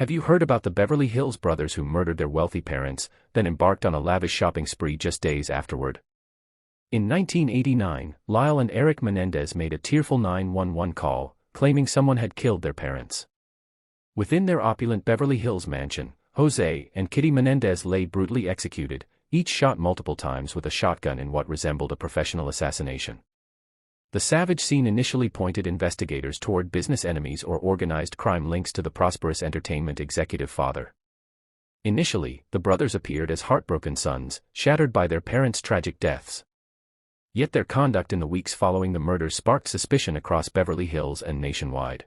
Have you heard about the Beverly Hills brothers who murdered their wealthy parents, then embarked on a lavish shopping spree just days afterward? In 1989, Lyle and Eric Menendez made a tearful 911 call, claiming someone had killed their parents. Within their opulent Beverly Hills mansion, Jose and Kitty Menendez lay brutally executed, each shot multiple times with a shotgun in what resembled a professional assassination. The savage scene initially pointed investigators toward business enemies or organized crime links to the prosperous entertainment executive father. Initially, the brothers appeared as heartbroken sons, shattered by their parents' tragic deaths. Yet their conduct in the weeks following the murders sparked suspicion across Beverly Hills and nationwide.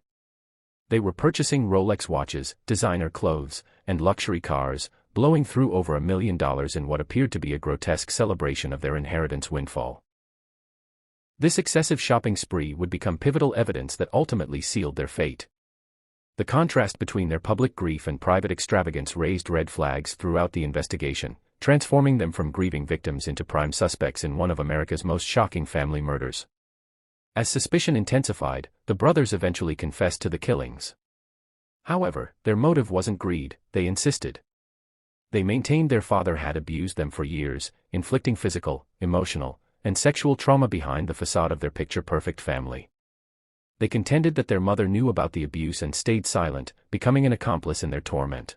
They were purchasing Rolex watches, designer clothes, and luxury cars, blowing through over $1 million in what appeared to be a grotesque celebration of their inheritance windfall. This excessive shopping spree would become pivotal evidence that ultimately sealed their fate. The contrast between their public grief and private extravagance raised red flags throughout the investigation, transforming them from grieving victims into prime suspects in one of America's most shocking family murders. As suspicion intensified, the brothers eventually confessed to the killings. However, their motive wasn't greed, they insisted. They maintained their father had abused them for years, inflicting physical, emotional, and sexual trauma behind the facade of their picture-perfect family. They contended that their mother knew about the abuse and stayed silent, becoming an accomplice in their torment.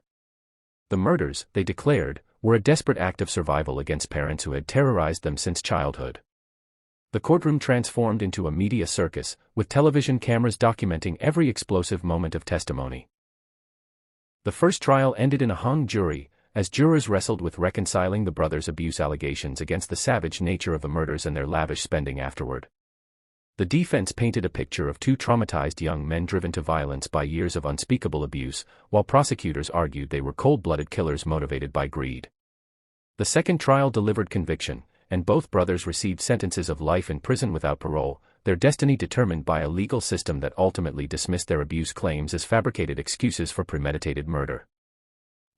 The murders, they declared, were a desperate act of survival against parents who had terrorized them since childhood. The courtroom transformed into a media circus, with television cameras documenting every explosive moment of testimony. The first trial ended in a hung jury, as jurors wrestled with reconciling the brothers' abuse allegations against the savage nature of the murders and their lavish spending afterward. The defense painted a picture of two traumatized young men driven to violence by years of unspeakable abuse, while prosecutors argued they were cold-blooded killers motivated by greed. The second trial delivered conviction, and both brothers received sentences of life in prison without parole, their destiny determined by a legal system that ultimately dismissed their abuse claims as fabricated excuses for premeditated murder.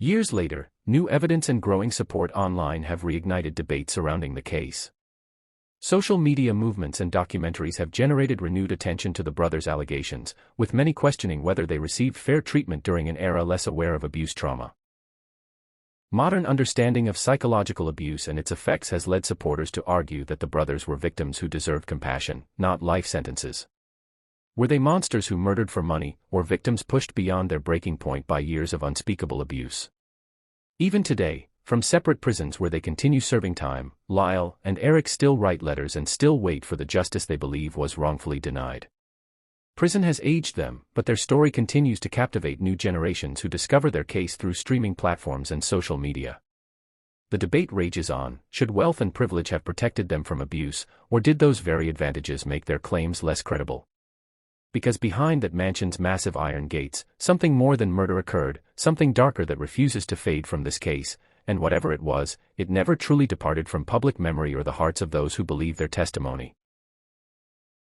Years later, new evidence and growing support online have reignited debate surrounding the case. Social media movements and documentaries have generated renewed attention to the brothers' allegations, with many questioning whether they received fair treatment during an era less aware of abuse trauma. Modern understanding of psychological abuse and its effects has led supporters to argue that the brothers were victims who deserved compassion, not life sentences. Were they monsters who murdered for money, or victims pushed beyond their breaking point by years of unspeakable abuse? Even today, from separate prisons where they continue serving time, Lyle and Eric still write letters and still wait for the justice they believe was wrongfully denied. Prison has aged them, but their story continues to captivate new generations who discover their case through streaming platforms and social media. The debate rages on: should wealth and privilege have protected them from abuse, or did those very advantages make their claims less credible? Because behind that mansion's massive iron gates, something more than murder occurred, something darker that refuses to fade from this case, and whatever it was, it never truly departed from public memory or the hearts of those who believe their testimony.